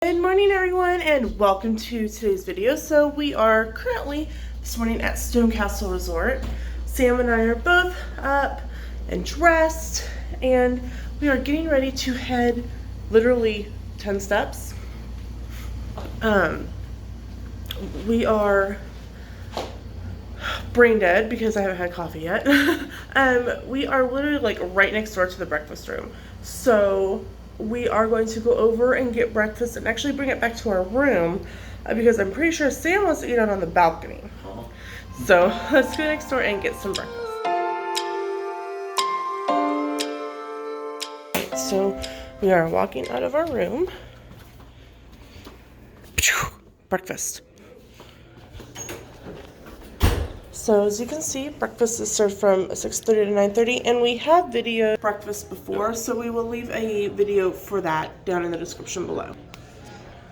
Good morning everyone and welcome to today's video. So we are currently this morning at Stone Castle Resort. Sam and I are both up and dressed and we are getting ready to head literally 10 steps. We are brain dead because I haven't had coffee yet. We are literally like right next door to the breakfast room. So we are going to go over and get breakfast and actually bring it back to our room because I'm pretty sure Sam wants to eat out on the balcony. So let's go next door and get some breakfast. So we are walking out of our room. Breakfast. So as you can see, breakfast is served from 6:30 to 9:30, and we have video breakfast before, so we will leave a video for that down in the description below.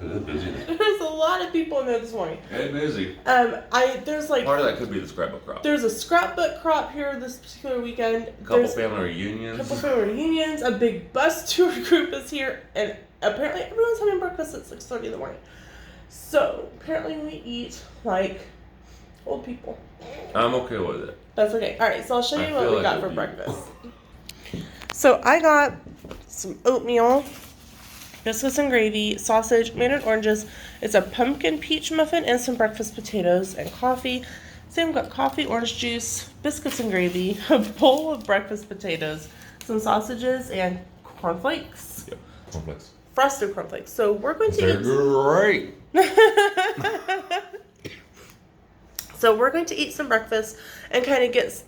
It's busy. There's a lot of people in there this morning. It's busy. There's like Part of that could be the scrapbook crop. there's a scrapbook crop here this particular weekend. A couple There's family reunions. a couple family reunions. A big bus tour group is here, and apparently everyone's having breakfast at 6:30 in the morning. So apparently we eat like old people. I'm okay with it. That's okay. All right, so I'll show you what we like got for it'll be- breakfast. So I got some oatmeal, biscuits and gravy, sausage, mandarin oranges. It's a pumpkin peach muffin and some breakfast potatoes and coffee. Sam got coffee, orange juice, biscuits and gravy, a bowl of breakfast potatoes, some sausages, and cornflakes. Yep. Complex. Frosted cornflakes. So we're going to They're great. So we're going to eat some breakfast and kind of get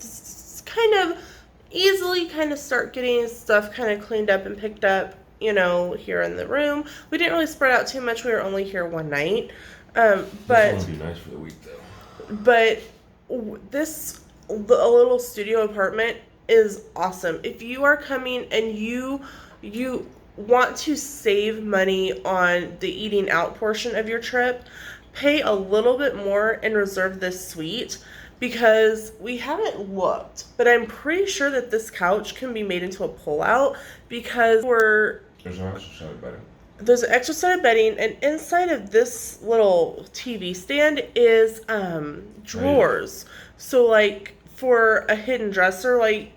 easily start getting stuff kind of cleaned up and picked up, you know, here in the room. We didn't really spread out too much. We were only here one night. But This one would be nice for the week though. But a little studio apartment is awesome. If you are coming and you want to save money on the eating out portion of your trip, pay a little bit more and reserve this suite because we haven't looked, but I'm pretty sure that this couch can be made into a pull-out because There's an extra side of bedding. there's an extra set of bedding, and inside of this little TV stand is drawers. So like for a hidden dresser like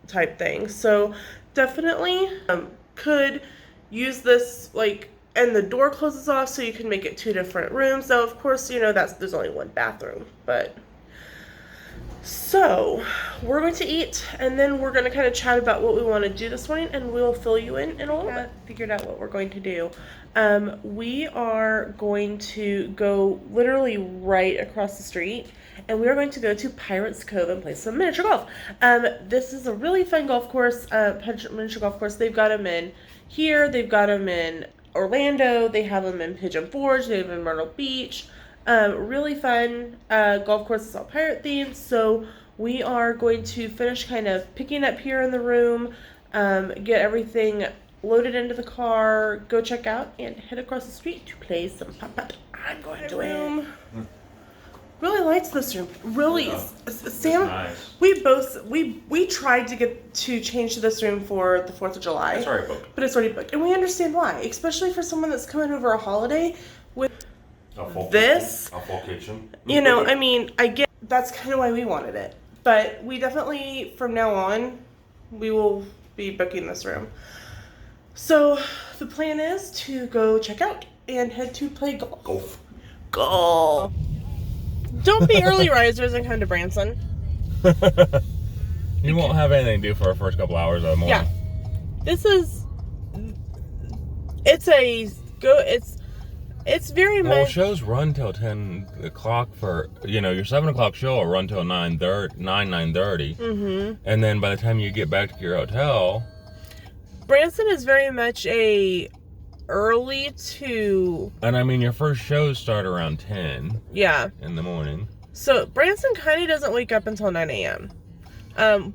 type thing. So definitely could use this like, and the door closes off so you can make it two different rooms. Now of course, you know, there's only one bathroom, but so we're going to eat and then we're going to kind of chat about what we want to do this morning, and we'll fill you in a little bit. Figured out what we're going to do. We are going to go literally right across the street, and we are going to go to Pirates Cove and play some miniature golf. This is a really fun golf course, miniature golf course. They've got them in here, they've got them in Orlando, they have them in Pigeon Forge, they have them in Myrtle Beach. Really fun golf course. Is all pirate themed, so we are going to finish kind of picking up here in the room, get everything loaded into the car, go check out, and head across the street to play some pop-up. I'm going to room. Really likes this room. Really, Yeah. Sam. Nice. We tried to get to change to this room for the 4th of July. It's already booked. But it's already booked, and we understand why, especially for someone that's coming over a holiday with A full kitchen. You know, I mean, I get that's kind of why we wanted it, but we definitely from now on we will be booking this room. So the plan is to go check out and head to play golf. Golf. Don't be early risers and come to Branson. You won't have anything to do for our first couple hours of the morning. Yeah, it's very Well, much. shows run till 10 o'clock for, your 7 o'clock show will run till 9:30. Mm-hmm. And then by the time you get back to your hotel... Branson is very much a early to... And I mean, your first shows start around 10 Yeah. in the morning. So Branson kind of doesn't wake up until 9 a.m.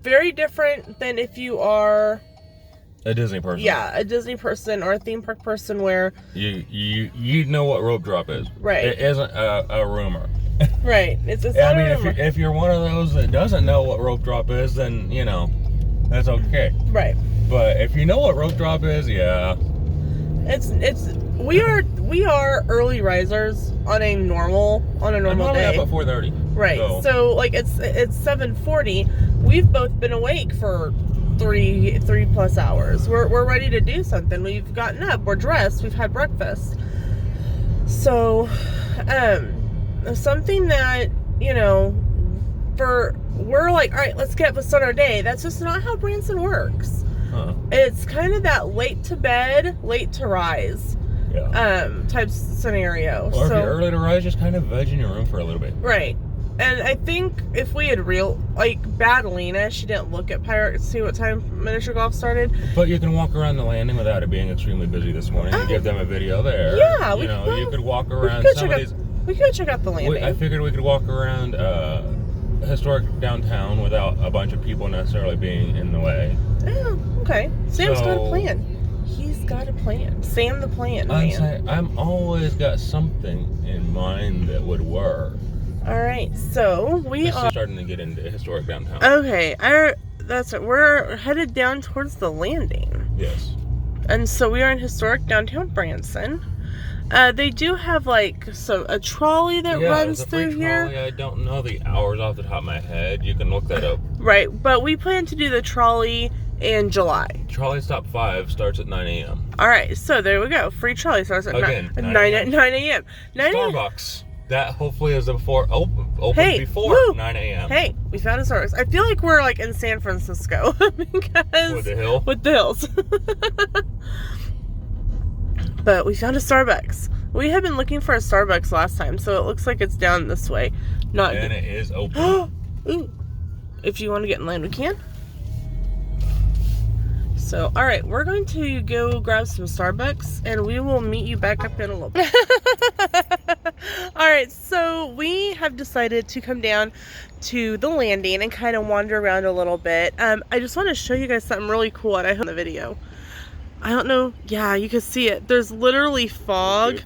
Very different than if you are... A Disney person. Yeah, a Disney person or a theme park person where... You know what rope drop is. Right. It isn't a rumor. Right. It's I not mean, a rumor. if you're one of those that doesn't know what rope drop is, then, that's okay. Right. But if you know what rope drop is, yeah. It's we are early risers on a normal day. I'm up at 4:30. Right. So like it's 7:40. We've both been awake for three plus hours. We're ready to do something. We've gotten up. We're dressed. We've had breakfast. So, something that we're like, all right, let's get up and start our day. That's just not how Branson works. Huh. It's kind of that late to bed, late to rise. Yeah. Type scenario. Or if you're early to rise, just kind of veg in your room for a little bit. Right. And I think if we had Badalina, she didn't look at Pirates to see what time miniature golf started. But you can walk around the landing without it being extremely busy this morning and give them a video there. Yeah. You could walk around some of these. We could check out the landing. I figured we could walk around historic downtown without a bunch of people necessarily being in the way. Oh, okay. Sam's got a plan. He's got a plan. Sam the plan, man. I'm always got something in mind that would work. All right, so we are starting to get into historic downtown. Okay, that's it. We're headed down towards the landing. Yes. And so we are in historic downtown Branson. They do have a trolley that runs through here. Trolley. I don't know the hours off the top of my head. You can look that up. Right, but we plan to do the trolley in July. Trolley stop 5 starts at 9 a.m. All right, so there we go. Free trolley starts at 9 a.m. Starbucks. That hopefully is before open before 9 a.m. Hey, we found a Starbucks. I feel like we're in San Francisco because with the hills. But we found a Starbucks. We had been looking for a Starbucks last time, so it looks like it's down this way. And it is open. Ooh. If you want to get in line, we can. So, all right, we're going to go grab some Starbucks, and we will meet you back up in a little bit. All right, so we have decided to come down to the landing and kind of wander around a little bit. I just want to show you guys something really cool, and I hope in the video. I don't know. Yeah, you can see it. There's literally fog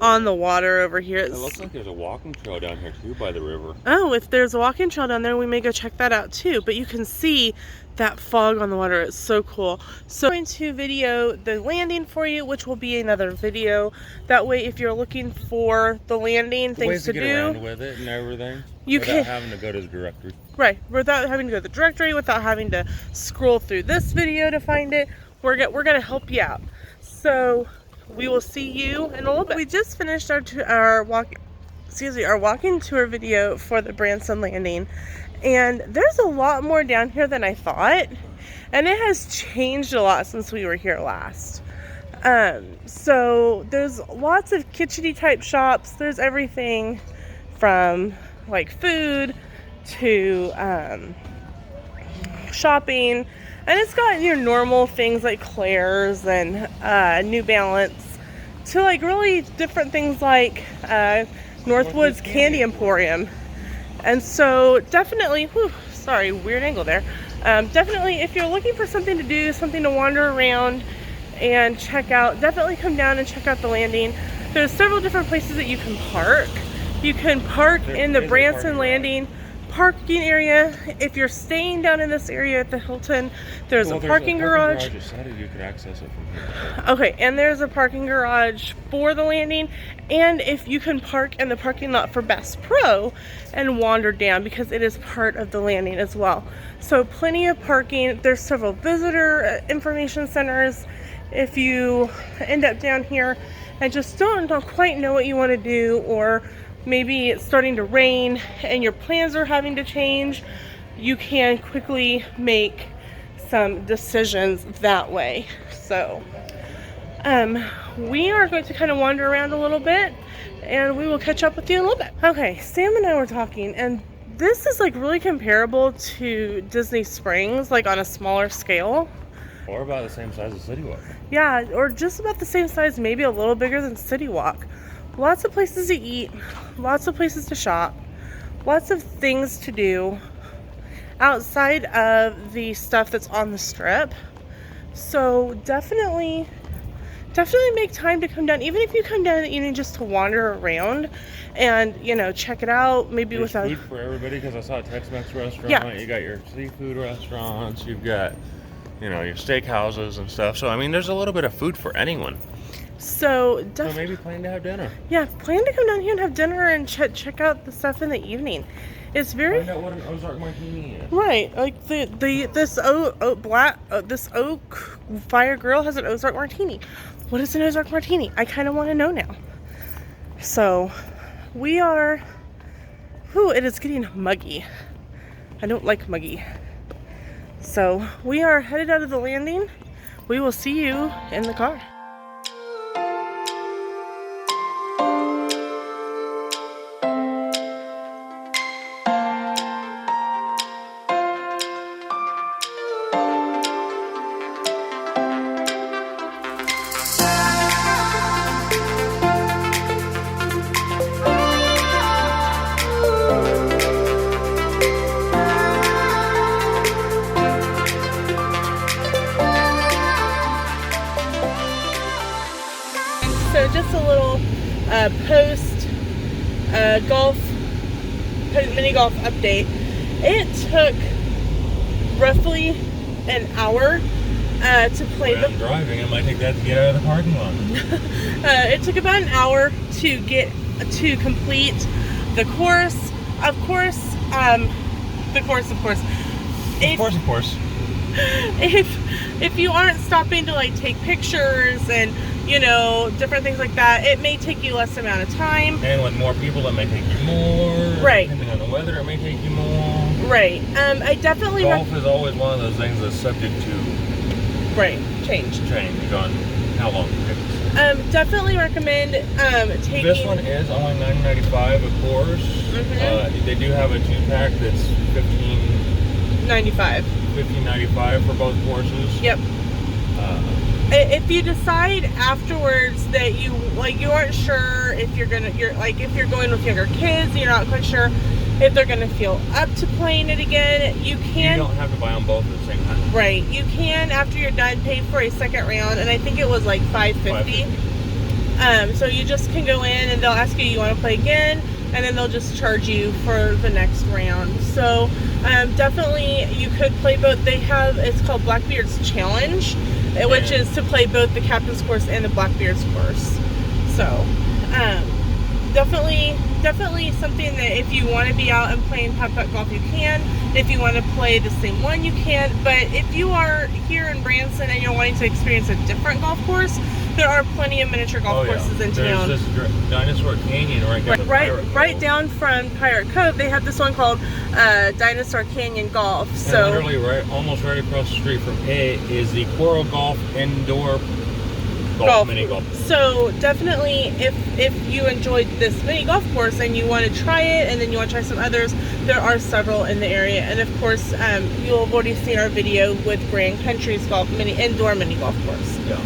on the water over here. It looks like there's a walking trail down here too by the river. Oh, if there's a walking trail down there, we may go check that out too. But you can see that fog on the water. It's so cool. So I'm going to video the landing for you, which will be another video. That way, if you're looking for the landing, things to do, get around with it and everything, without having to go to the directory. Right, without having to go to the directory, without having to scroll through this video to find it. We're gonna help you out. So we will see you in a little bit. We just finished our walking tour video for the Branson Landing, and there's a lot more down here than I thought, and it has changed a lot since we were here last. So there's lots of kitcheny type shops. There's everything from food to shopping. And it's got your normal things like Claire's and New Balance to really different things like Northwood's Candy Emporium. And so definitely, sorry, weird angle there. Definitely if you're looking for something to do, something to wander around and check out, definitely come down and check out the landing. There's several different places that you can park. You can park in the Branson Landing parking area. If you're staying down in this area at the Hilton, there's a parking garage. You can access it from here. Okay, and there's a parking garage for the landing, and if you can park in the parking lot for Bass Pro and wander down because it is part of the landing as well. So plenty of parking. There's several visitor information centers. If you end up down here and just don't quite know what you want to do, or maybe it's starting to rain and your plans are having to change, you can quickly make some decisions that way. So we are going to kind of wander around a little bit, and we will catch up with you in a little bit. Okay, Sam and I were talking, and this is really comparable to Disney Springs, on a smaller scale. Or about the same size as City Walk. Yeah, or just about the same size, maybe a little bigger than City Walk. Lots of places to eat, lots of places to shop, lots of things to do outside of the stuff that's on the strip. So definitely make time to come down. Even if you come down just to wander around and check it out. Maybe there's without food for everybody, because I saw a Tex-Mex restaurant. Yeah. You got your seafood restaurants. You've got your steakhouses and stuff. So I mean, there's a little bit of food for anyone. So, So maybe plan to have dinner. Yeah, plan to come down here and have dinner and check out the stuff in the evening. It's very Find out what an Ozark martini is. right. Like this oak fire grill has an Ozark martini. What is an Ozark martini? I kind of want to know now. So, we are. Ooh, it is getting muggy. I don't like muggy. So, we are headed out of the landing. We will see you in the car. So just a little mini golf update. It took roughly an hour to play When I'm driving, I might take that to get out of the parking lot. it took about an hour to complete the course. Of course. Of course. If you aren't stopping to like take pictures and different things like that, it may take you less amount of time. And with more people, it may take you more. Right. Depending on the weather, it may take you more. Right. I definitely Golf is always one of those things that's subject to change on how long it takes. Definitely recommend taking. This one is only $9.95 a course. Mm-hmm. They do have a 2-pack that's $15.95 for both courses. Yep. If you decide afterwards that you aren't sure if you're going with younger kids, you're not quite sure if they're gonna feel up to playing it again, you can. You don't have to buy them both at the same time. Right. You can, after you're done, pay for a second round, and I think it was like $5.50. So you just can go in and they'll ask you want to play again, and then they'll just charge you for the next round. So definitely you could play both. They have, it's called Blackbeard's Challenge, which is to play both the Captain's Course and the Blackbeard's Course. So definitely something that if you want to be out and playing putt-putt golf, you can. If you want to play the same one, you can. But if you are here in Branson and you're wanting to experience a different golf course, there are plenty of miniature golf courses in town. There's this Dinosaur Canyon right down from Pirate Cove. They have this one called Dinosaur Canyon Golf. So and literally almost right across the street from it is the Coral Golf indoor mini golf. So definitely, if you enjoyed this mini golf course and you want to try it, and then you want to try some others, there are several in the area. And of course, you'll have already seen our video with Grand Country's indoor mini golf course. Yeah.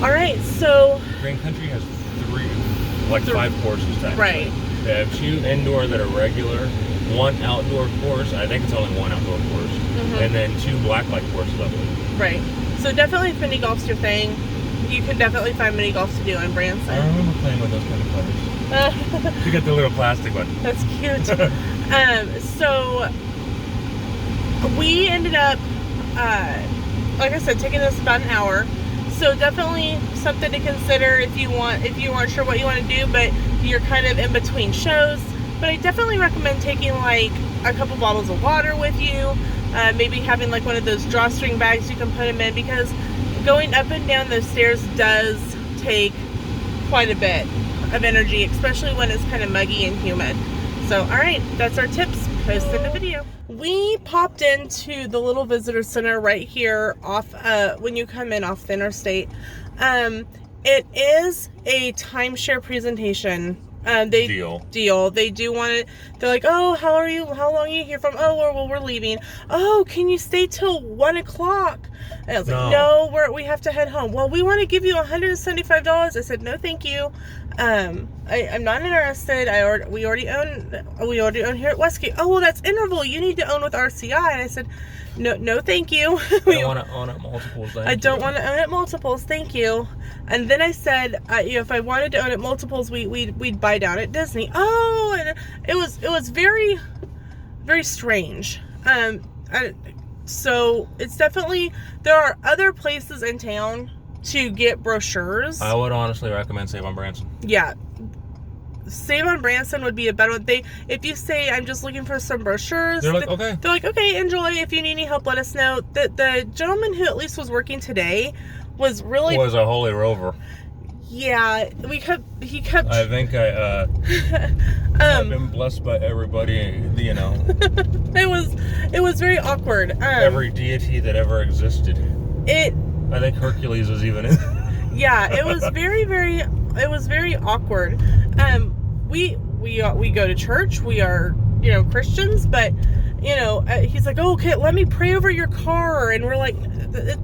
All right, so Grand Country has 5 courses technically. Right. They have 2 indoor that are regular, 1 outdoor course. I think it's only 1 outdoor course, and then 2 blacklight courses, I believe. Right. So definitely, if mini golf's your thing, you can definitely find mini golf to do in Branson. I remember playing with those kind of putters. You got the little plastic one. That's cute. So we ended up, like I said, taking this about an hour. So definitely something to consider if you aren't sure what you want to do, but you're kind of in between shows. But I definitely recommend taking like a couple bottles of water with you. Maybe having like one of those drawstring bags you can put them in, because going up and down those stairs does take quite a bit of energy, especially when it's kind of muggy and humid. So, all right, that's our tips. Post in the video. We popped into the little visitor center right here off when you come in off the interstate. It is a timeshare presentation. Deal. They do want it. They're like, oh, how long are you here from? Oh, well, we're leaving. Oh, can you stay till 1 o'clock? And I was like, no, we have to head home. Well, we want to give you $175. I said, no, thank you. I'm not interested. We already own here at Westgate. Oh, well, that's Interval. You need to own with RCI. And I said, no, thank you. I don't want to own it multiples. I don't want to own it multiples. Thank you. And then I said, if I wanted to own it multiples, we'd buy down at Disney. Oh, and it was very, very strange. So it's definitely, there are other places in town to get brochures. I would honestly recommend Save on Branson. Yeah. Save on Branson would be a better one. If you say, I'm just looking for some brochures, they're like, okay. They're like, okay, enjoy. If you need any help, let us know. The gentleman who at least was working today was a holy rover. Yeah, he kept. I think I've been blessed by everybody, you know. It was very awkward. Every deity that ever existed. I think Hercules was even in. Yeah, it was very awkward. We go to church. We are, Christians, but he's like, oh, okay, let me pray over your car, and we're like,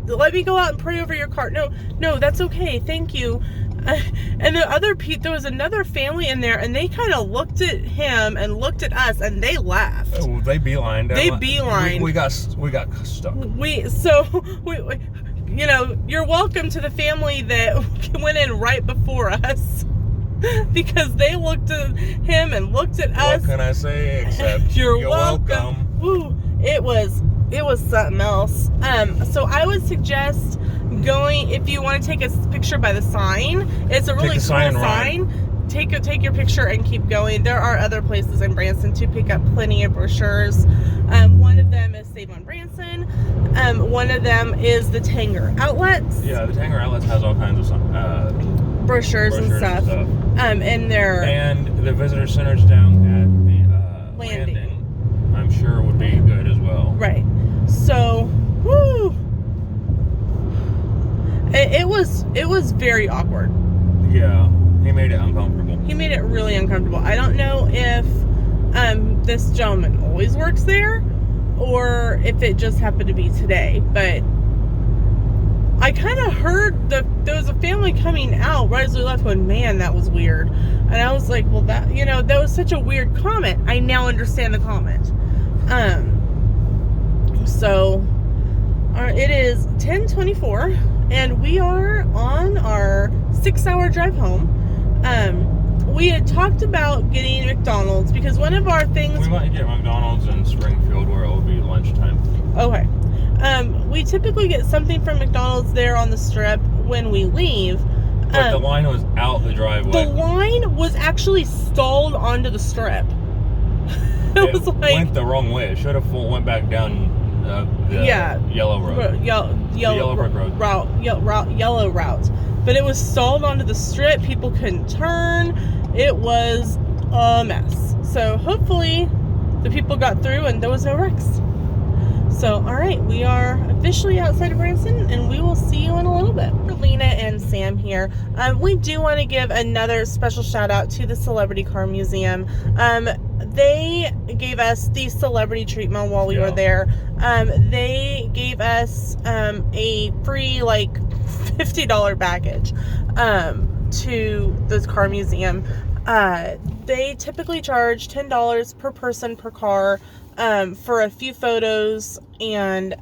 let me go out and pray over your car. No, that's okay, thank you. And there was another family in there, and they kind of looked at him and looked at us, and they laughed. Oh, they beelined. We got stuck. You're welcome to the family that went in right before us. Because they looked at him and looked at us. What can I say except you're welcome. Woo, it was something else. So I would suggest going, if you want to take a picture by the sign. It's a really cool sign. Take your picture and keep going. There are other places in Branson to pick up plenty of brochures. One of them is Save on Branson. One of them is the Tanger Outlets. Yeah, the Tanger Outlets has all kinds of brochures and stuff. And the visitor centers down at the landing, I'm sure would be good as well. Right. So, woo. It was very awkward. Yeah, he made it uncomfortable. He made it really uncomfortable. I don't know if this gentleman always works there, or if it just happened to be today, but I kind of heard there was a family coming out right as we left going, man, that was weird. And I was like, well, that was such a weird comment. I now understand the comment. So it is 10:24, and we are on our 6-hour drive home. We had talked about getting McDonald's because one of our things... We might get McDonald's in Springfield where it will be lunchtime. Okay. We typically get something from McDonald's there on the strip when we leave. But the line was out the driveway. The line was actually stalled onto the strip. It went the wrong way. It should have went back down the yellow road. Yellow brick road. Yellow route. But it was stalled onto the strip. People couldn't turn. It was a mess. So hopefully the people got through and there was no wrecks. So, all right, we are officially outside of Branson, and we will see you in a little bit. Lena and Sam here. We do want to give another special shout out to the Celebrity Car Museum. They gave us the celebrity treatment while we were there. They gave us a free, $50 package to the car museum. They typically charge $10 per person per car. For a few photos, and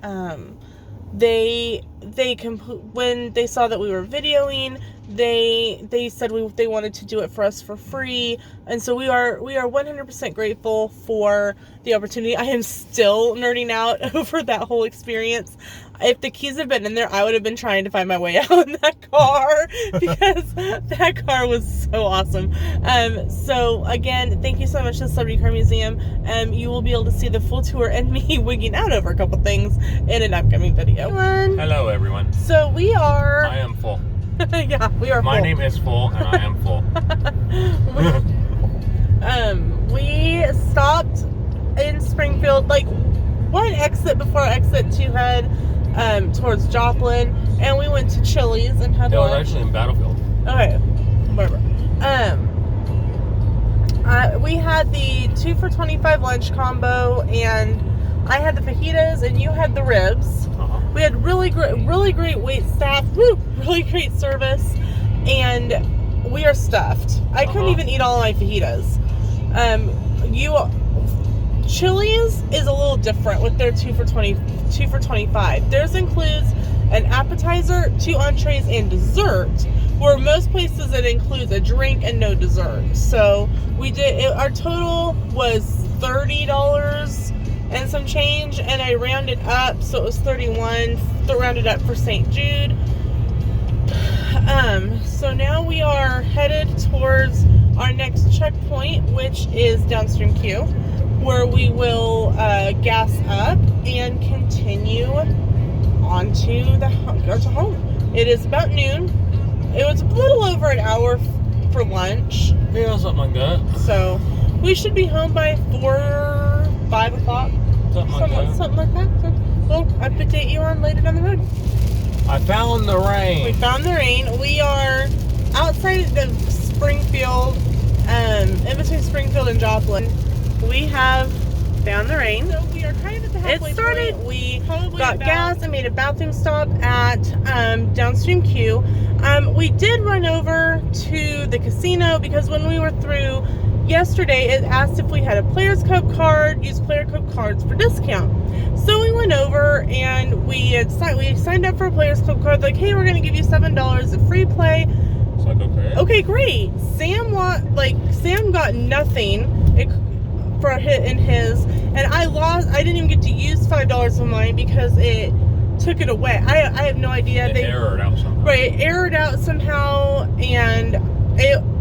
when they saw that we were videoing, they said they wanted to do it for us for free, and so we are 100% grateful for the opportunity. I am still nerding out over that whole experience. If the keys had been in there, I would have been trying to find my way out in that car because that car was so awesome. So again, thank you so much to the Celebrity Car Museum. You will be able to see the full tour and me wigging out over a couple things in an upcoming video. Hello, everyone. So we are... I am full. Yeah, we are full. My name is full, and I am full. We stopped in Springfield, one exit before exit to head towards Joplin, and we went to Chili's and had lunch. It was actually in Battlefield. Okay, whatever. We had the 2 for $25 lunch combo, and I had the fajitas, and you had the ribs. We had really great wait staff, really great service, and we are stuffed. I couldn't even eat all of my fajitas. Chili's is a little different with their 2 for $25. Theirs includes an appetizer, 2 entrees, and dessert, where most places it includes a drink and no dessert. So our total was $30 and some change, and I rounded up, so it was 31, rounded up for St. Jude. So now we are headed towards our next checkpoint, which is Downstream Q, where we will gas up and continue on to home. It is about noon. It was a little over an hour for lunch. Yeah, something like that. So we should be home by 5 o'clock. Something like that. So we'll update you on later down the road. I found the rain. We found the rain. We are outside of Springfield, in between Springfield and Joplin. We have found the rain. So we are kind of at the halfway point. We got gas and made a bathroom stop at Downstream Q. We did run over to the casino because when we were through yesterday, it asked if we had a Players Cup card, use Player Cup cards for discount. So we went over and we signed up for a Players Club card. Like, hey, we're gonna give you $7 of free play. It's like, okay. Okay, great. Sam got nothing for in his, and I didn't even get to use $5 of mine because it took it away. I have no idea. They errored out somehow. Right, it errored out somehow, and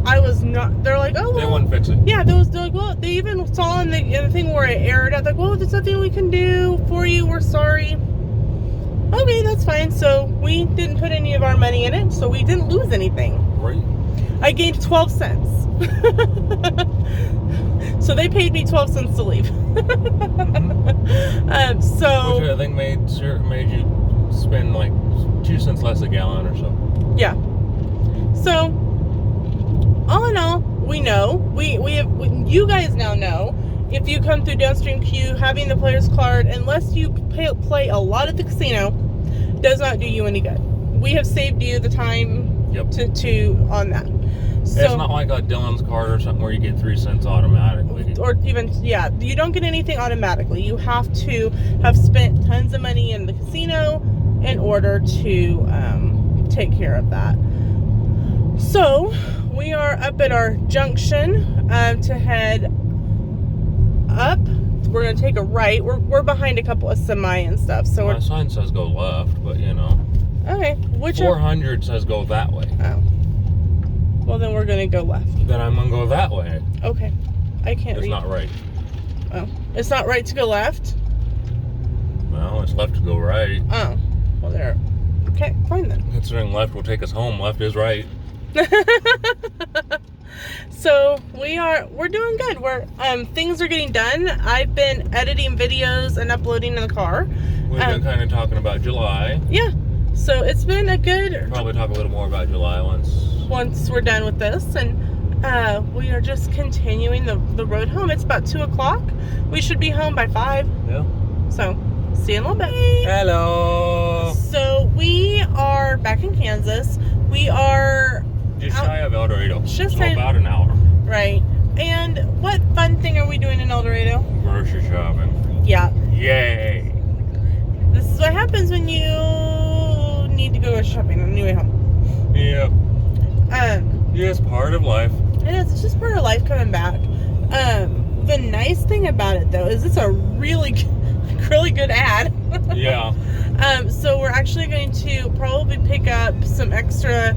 I was not. They're like, oh, well, they wouldn't fix it. Yeah, they're like, well, they even saw in the thing where it errored out. Like, well, there's nothing we can do for you. We're sorry. Okay, that's fine. So we didn't put any of our money in it, so we didn't lose anything. Right. I gained 12 cents. So they paid me 12 cents to leave. So which I think made you spend like 2 cents less a gallon or so. Yeah. So all in all, we know you guys now know, if you come through Downstream Q, having the player's card, unless you play a lot at the casino, does not do you any good. We have saved you the time. Yep. to on that. So, it's not like a Dylan's card or something where you get 3 cents automatically. Or even, yeah, you don't get anything automatically. You have to have spent tons of money in the casino in order to take care of that. So we are up at our junction to head up. We're gonna take a right. We're behind a couple of semi and stuff. So my sign says go left, but you know. Okay, which 400 says go that way. Oh. Well, then we're gonna go left. Then I'm gonna go that way. Okay. I can't read. It's not right. Oh. It's not right to go left? Well, it's left to go right. Oh. Well, there. Okay, fine then. Considering left will take us home, left is right. So we're doing good. Things are getting done. I've been editing videos and uploading in the car. We've been kind of talking about July. Yeah. So it's been a good. We'll probably talk a little more about July once we're done with this, and we are just continuing the road home. It's about 2 o'clock. We should be home by 5. Yeah. So see you in a little bit. Hello. So we are back in Kansas. We are just shy of El Dorado. Just so about an hour. Right. And what fun thing are we doing in El Dorado? Grocery shopping. Yeah. Yay. This is what happens when you need to go shopping on your way home. Yep. Yes, part of life. It is. It's just part of life coming back. The nice thing about it though is it's a really good ad. Yeah. So we're actually going to probably pick up some extra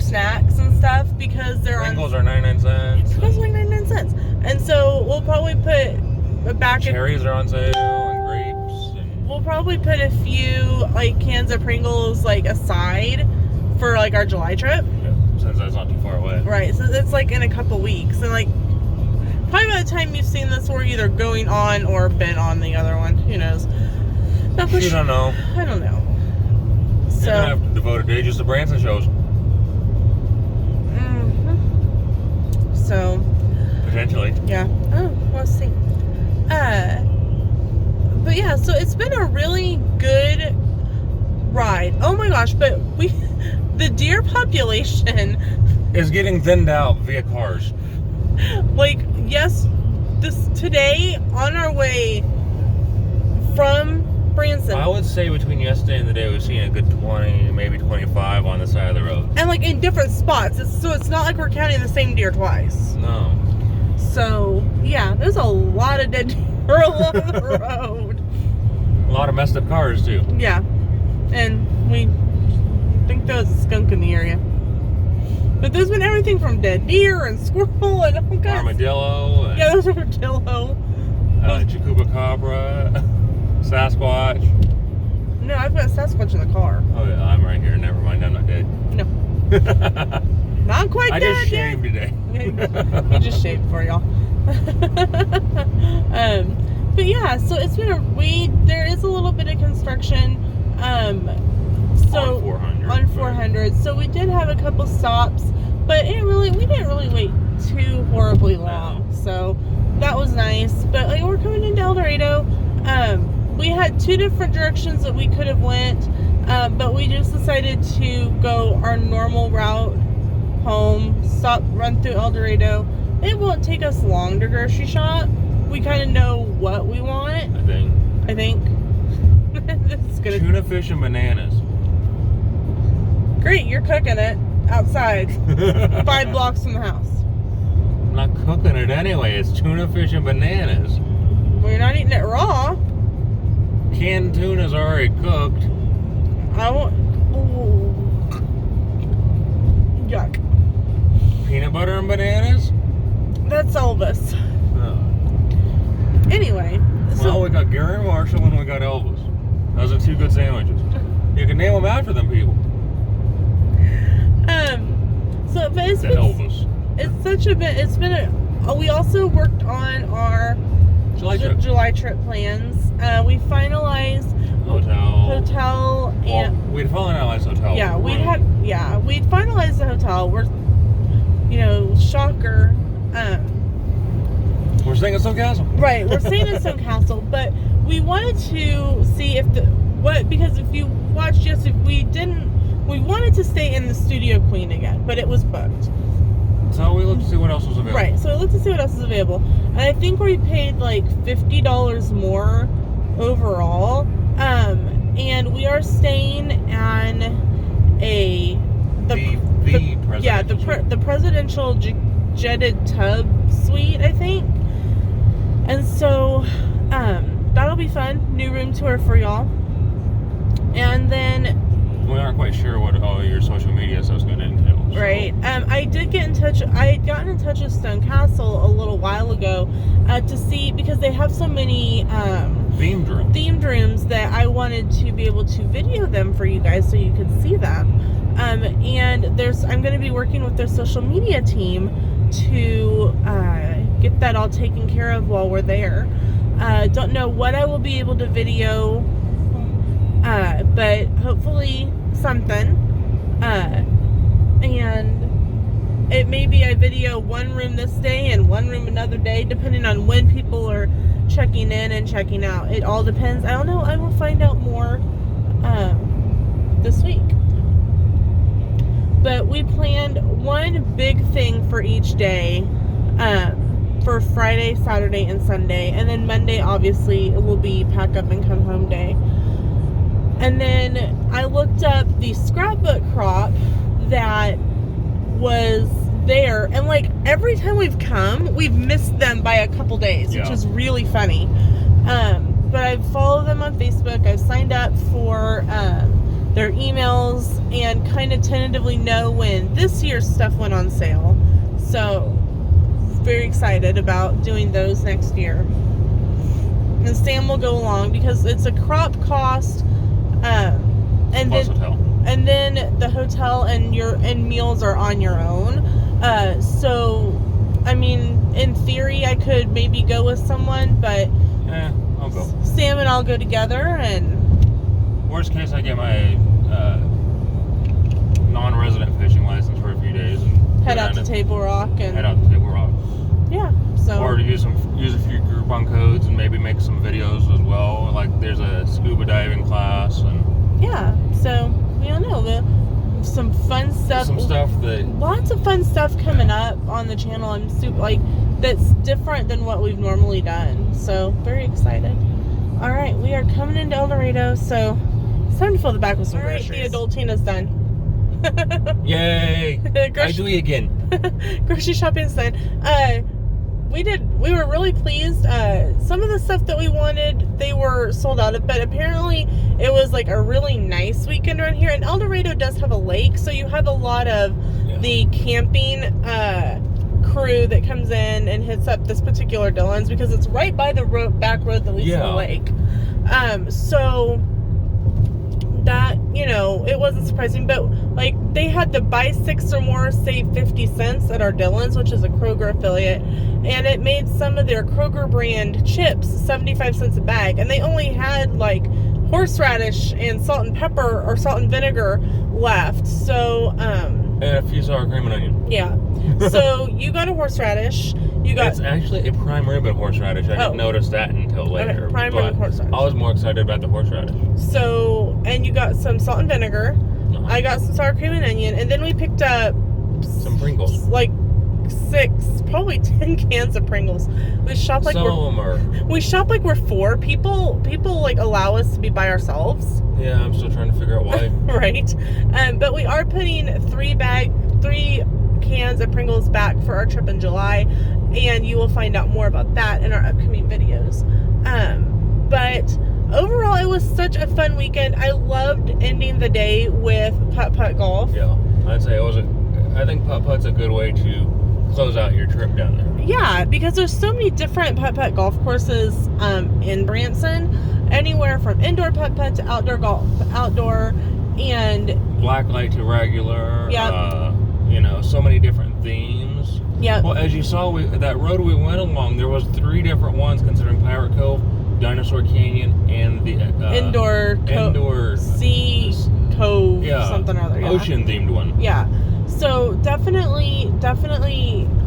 snacks and stuff because they're Pringles are 99 cents. Pringles are 99 cents. And so we'll probably put a back cherries are on sale and grapes. And we'll probably put a few like cans of Pringles like aside for like our July trip. Yeah, since that's not too far away. Right. So it's like in a couple weeks. And like probably by the time you've seen this, we're either going on or been on the other one. Who knows? Not for you don't know. I don't know. So you're gonna have to devote a day just to Branson shows. So potentially. Yeah. Oh, we'll see. But yeah, so it's been a really good ride. Oh my gosh, but the deer population is getting thinned out via cars. Like, yes, today on our way from Branson. I would say between yesterday and today we've seen a good 20, maybe 25 on the side of the road. And like in different spots. So it's not like we're counting the same deer twice. No. So yeah, there's a lot of dead deer along the road. A lot of messed up cars too. Yeah. And we think there was a skunk in the area. But there's been everything from dead deer and squirrel and all kinds. Armadillo. And, yeah, there's armadillo. Chupacabra. Sasquatch. No, I've got Sasquatch in the car. Oh yeah, I'm right here. Never mind, I'm not dead. No. Not quite I dead just shaved today. You just shaved for y'all. But yeah, so it's been there is a little bit of construction. So on 400. So we did have a couple stops, but we didn't really wait too horribly long. No. So that was nice. But like, we're coming into El Dorado. We had 2 different directions that we could have went, but we just decided to go our normal route home, run through El Dorado. It won't take us long to grocery shop. We kind of know what we want. I think. This is gonna... Tuna fish and bananas. Great, you're cooking it outside, 5 blocks from the house. I'm not cooking it anyway. It's tuna fish and bananas. Well, you're not eating it raw. Canned tuna's already cooked. I won't. Ooh. Yuck. Peanut butter and bananas? That's Elvis. Oh. Anyway. Well, we got Gary Marshall and we got Elvis. Those are 2 good sandwiches. You can name them after them people. But it's been Elvis. It's such a bit. It's been a. We also worked on our July trip plans. We finalized hotel and we'd finalized hotel. Yeah, we'd finalized the hotel. We're, shocker. We're staying at Stone Castle. Right, we're staying at Stone Castle, but we wanted to see because if you watched yesterday, we wanted to stay in the Studio Queen again, but it was booked. So we looked to see what else was available. Right, so we looked to see what else is available. And I think we paid like $50 more overall. And we are staying on the presidential jetted tub suite, I think. And so that'll be fun. New room tour for y'all. And then we aren't quite sure what all your social media stuff's going to entail. So. Right. I did get in touch. I had gotten in touch with Stone Castle a little while ago to see, because they have so many themed rooms that I wanted to be able to video them for you guys so you could see them. And I'm going to be working with their social media team to get that all taken care of while we're there. Don't know what I will be able to video, but hopefully something. And it may be I video one room this day and one room another day, depending on when people are checking in and checking out. It all depends. I don't know. I will find out more this week. But we planned one big thing for each day, for Friday, Saturday, and Sunday. And then Monday, obviously, it will be pack up and come home day. And then I looked up the scrapbook crop that was there, and like every time we've come, we've missed them by a couple days, which is really funny. But I've followed them on Facebook. I've signed up for their emails and kind of tentatively know when this year's stuff went on sale. So very excited about doing those next year. And Sam will go along because it's a crop cost. And then the hotel and meals are on your own. So, I mean, in theory, I could maybe go with someone, but I'll go. Sam and I'll go together, and worst case, I get my non-resident fishing license for a few days and head out to Table Rock and head out to Table Rock. Yeah. So. Or to use a few Groupon codes and maybe make some videos as well. Like there's a scuba diving class and. Yeah. So we don't know. Some fun stuff. Lots of fun stuff coming up on the channel. I'm super that's different than what we've normally done. So very excited. All right, we are coming into El Dorado, so it's time to fill the back with some groceries. The adulting is done. Yay! I do it again. Grocery shopping's done. we were really pleased. Some of the stuff that we wanted, they were sold out of, but apparently it was like a really nice weekend around here. And El Dorado does have a lake, so you have a lot of the camping crew that comes in and hits up this particular Dillon's because it's right by the back road that leads to the lake. So that, you know, it wasn't surprising, but like they had the buy 6 or more save 50 cents at our Dillon's, which is a Kroger affiliate, and it made some of their Kroger brand chips 75 cents a bag, and they only had like horseradish and salt and pepper or salt and vinegar left. So and a few sour cream and onion. Yeah. So you got a horseradish. It's actually a prime rib and horseradish. I didn't notice that until later. Okay, prime rib and horseradish. I was more excited about the horseradish. So, and you got some salt and vinegar. I got some sour cream and onion, and then we picked up some Pringles. Like 6, probably 10 cans of Pringles. We shop like we're 4 people. People like allow us to be by ourselves. Yeah, I'm still trying to figure out why. Right. But we are putting 3 cans of Pringles back for our trip in July, and you will find out more about that in our upcoming videos. But overall, it was such a fun weekend. I loved ending the day with putt-putt golf. Yeah, I'd say I think putt-putt's a good way to close out your trip down there. Yeah, because there's so many different putt-putt golf courses in Branson, anywhere from indoor putt-putt to outdoor, and blacklight to regular. Yeah. You know, so many different themes. Yeah. Well, as you saw, that road we went along, there was 3 different ones considering Pirate Cove, Dinosaur Canyon, and the indoor sea cove, something or other. Yeah. Ocean themed one. Yeah. So definitely,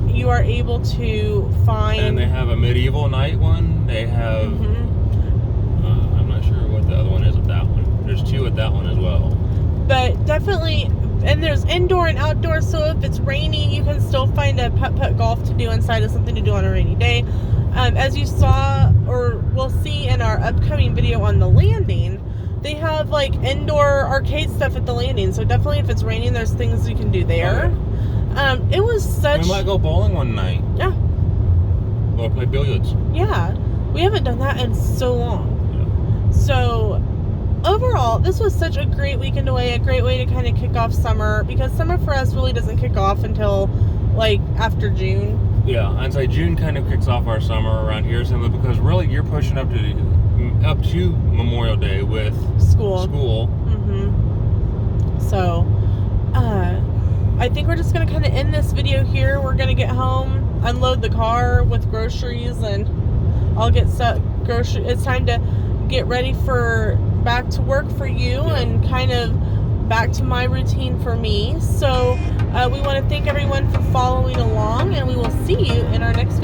you are able to find. And they have a medieval night one. They have. I'm not sure what the other one is at that one. There's 2 at that one as well. But definitely. And there's indoor and outdoor, so if it's raining, you can still find a putt-putt golf to do inside of something to do on a rainy day. As you saw, or we'll see in our upcoming video on the landing, they have like indoor arcade stuff at the landing. So definitely, if it's raining, there's things you can do there. Okay. It was such. We might go bowling one night. Yeah. Or play billiards. Yeah, we haven't done that in so long. Yeah. So. Overall, this was such a great weekend away, a great way to kind of kick off summer, because summer for us really doesn't kick off until like after June. Yeah, I'd say June kind of kicks off our summer around here simply because really you're pushing up to Memorial Day with school. So, I think we're just going to kind of end this video here. We're going to get home, unload the car with groceries, and I'll get groceries. It's time to get ready for back to work for you and kind of back to my routine for me. So we want to thank everyone for following along, and we will see you in our next video.